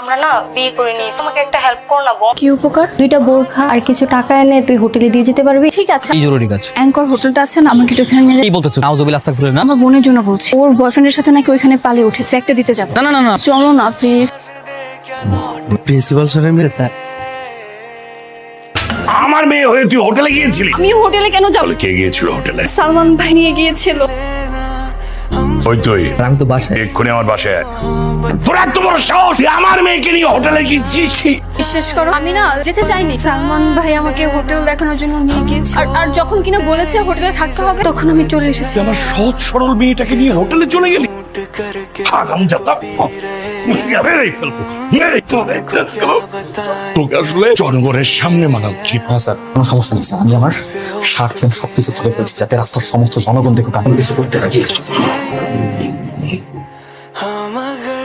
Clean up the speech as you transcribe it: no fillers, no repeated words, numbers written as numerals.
আমরা না বিয়ে করে নিয়েছি, আমাকে একটা হেল্প কর না বোন। কি উপকার? 2টা বোরখা আর কিছু টাকা এনে তুই হোটেলে দিয়ে যেতে পারবি? ঠিক আছে। এই জরুরি কাজ। অ্যাঙ্কর হোটেলটা আছে না, আমাকে একটু ওখানে নিয়ে কি বলতেছো? নাউজুবিল্লাহ আস্তাগফিরুল্লাহ না। আমার বোনের জন্য বলছি, ওর বয়ফ্রেন্ডের সাথে নাকি ওইখানে পালিয়ে উঠেছে, একটা দিতে যাবো। না না না না চলো না প্লিজ। প্রিন্সিপাল স্যারের মেয়ে স্যার। আমার মেয়ে হয়ে তুই হোটেলে গিয়েছিলি? আমি হোটেলে কেন যাবো? কে গিয়েছিল হোটেলে? সালমান ভাই নিয়ে গিয়েছিল। ওই তুই আমি তো বাসায়। এক্ষুনি আমার বাসায় আয়। তোর এত বড় সাহস, তুই আমার মেয়েকে নিয়ে হোটেলে গিয়েছিস? বিশ্বাস করো, আমি না যেতে চাইনি। সালমান ভাই আমাকে হোটেল দেখানোর জন্য নিয়ে গিয়েছে, আর যখন কিনা বলেছে হোটেলে থাকতে হবে, তখন আমি চলে এসেছি। তুই আমার সহজ সরল মেয়েটাকে নিয়ে হোটেলে চলে গেলি? হারামজাদা। তোকে আসলে জনগণের সামনে মানা উচিত। হ্যাঁ স্যার, কোনো সমস্যা নেই স্যার। আমি আমার স্বার্থ সবকিছু খুলে ফেলছি যাতে রাস্তার সমস্ত জনগণ দেখুক আমি কিছু করতে রাজি।